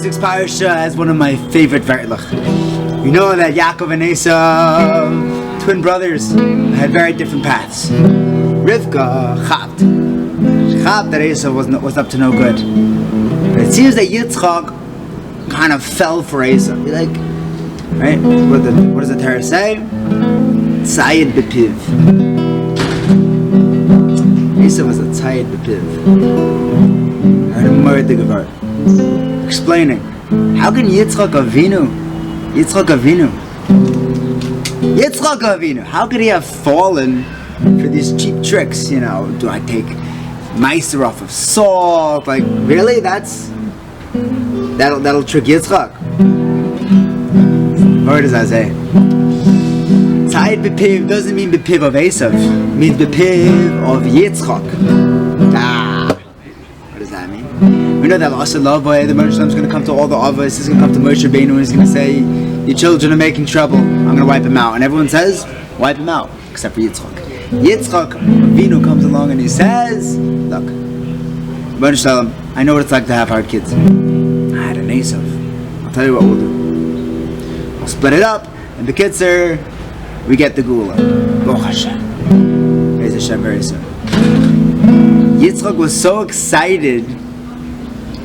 week's Parshas has one of my favorite vertlach. You know that Yaakov and Esau, twin brothers, had very different paths. Rivka chapped that Esau was up to no good. But it seems that Yitzchak kind of fell for Esau. You like, right? What does the Torah say? Tzayid bepiv. Esau was a tzayid bepiv. I heard him word the Vort explaining, how can Yitzchak Avinu, how could he have fallen for these cheap tricks? You know, do I take meiser off of salt? Like, really? That'll trick Yitzchak. What does that say? Tzayid bepiv doesn't mean bepiv of Esav. It means bepiv of Yitzchak. What does that mean? We know that the Moshe is going to come to all the Avos. He's going to come to Moshe Rabbeinu and he's going to say, your children are making trouble, I'm going to wipe them out. And everyone says, wipe them out, except for Yitzchak. Yitzchak Avinu comes along and he says, look, Shalom, I know what it's like to have hard kids. I had an Esav. I'll tell you what we'll do. We'll split it up, and the kids we get the Gula. Baruch Hashem. Praise Hashem very soon. Yitzchak was so excited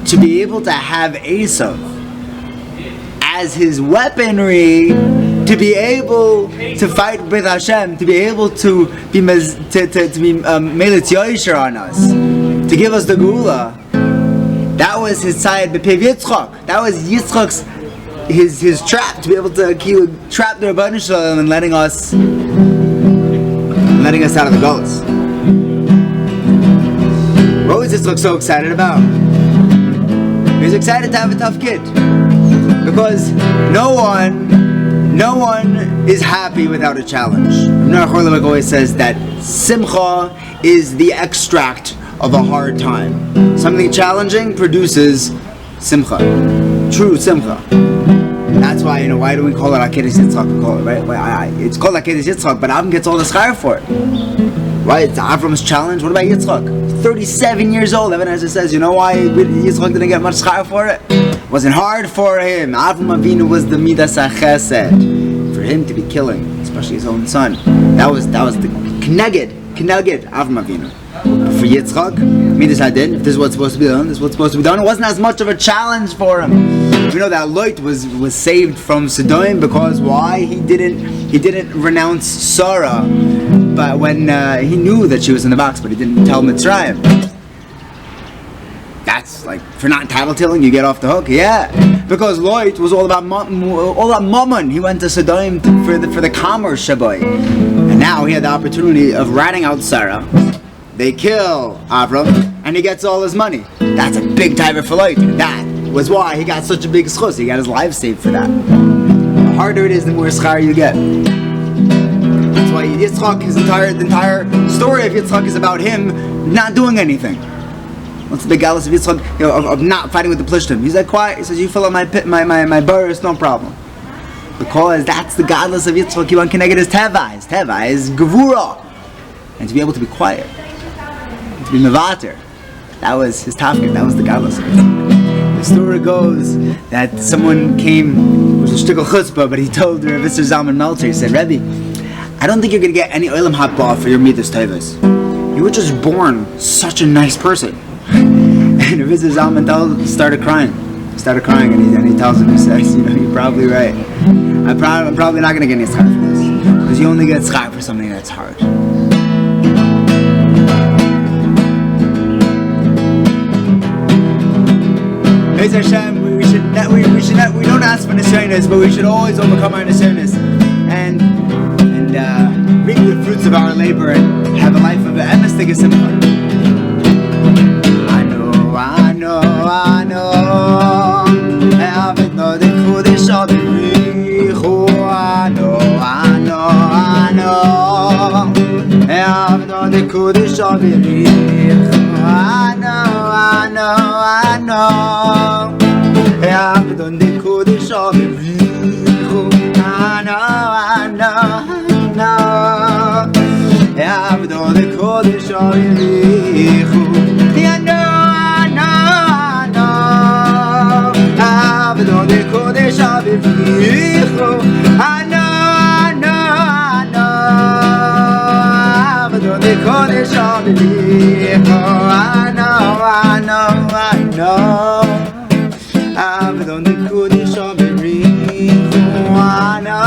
to be able to have Esav as his weaponry, to be able to fight with Hashem, to be able to be Melitz Yosher on us, to give us the Gula. That was his side, Bepiv Yitzchak. That was Yitzchak's his trap, to be able to trap the Rebbeinu Shalom and letting us out of the gulls. What was Yitzchak so excited about? He was excited to have a tough kid, because no one is happy without a challenge. Rabbi always says that simcha is the extract of a hard time. Something challenging produces simcha, true simcha. That's why, why do we call it Akedes Yitzchak? We call it, right? It's called Akedes Yitzchak, but Avram gets all the schar for it. Right? It's Avram's challenge. What about Yitzchak? 37 years old. Evan Ezra says, you know why Yitzchak didn't get much schar for it? It wasn't hard for him. Avram Avinu was the Midas HaChesed. For him to be killing, especially his own son, that was the Kneged Avram Avinu. But for Yitzchak, Midas Hadin, if this is what's supposed to be done, this is what's supposed to be done. It wasn't as much of a challenge for him. We know that Lot was saved from Sodom because why? He didn't renounce Sarah, but when he knew that she was in the box, but he didn't tell Mitzrayim. That's like, for not tattletelling, you get off the hook. Yeah, because Lot was all about mammon. He went to Sodom for the commerce shaboy, and now he had the opportunity of ratting out Sarah. They kill Avram, and he gets all his money. That's a big timer for Lot. That was why he got such a big schus. He got his life saved for that. The harder it is, the more schar you get. That's why Yitzchak, the entire story of Yitzchak is about him not doing anything. What's the big galus of Yitzchak? Of not fighting with the Plishtim. He's like quiet. He says, you fill up my burrs, no problem. Because that's the galus of Yitzchak. You want to connect his teva. His teva is gevura. And to be able to be quiet. And to be mevater. That was his tafkid. That was the galus of Yitzchak. The story goes that someone came, it was a shtickle chutzpah, but he told Rav Isser Zalman Meltzer, he said, Rebbe, I don't think you're going to get any olam haba for your midas tevas. You were just born such a nice person. And Rav Isser Zalman started crying, and he tells him, he says, you're probably right. I'm probably not going to get any schar for this, because you only get schar for something that's hard. Hashem, we don't ask for nisyonos, but we should always overcome our nisyonos and reap the fruits of our labor and have a life of emes tegesimcha. I know. Abdon de Kodesh Avrichu, Abdon de Kodesh Avrichu, know. I've done the Kodesh of Berichu. I know.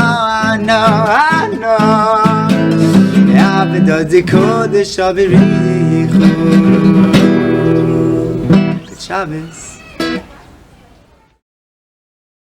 I've done the Kodesh of Berichu. Good Shabbos.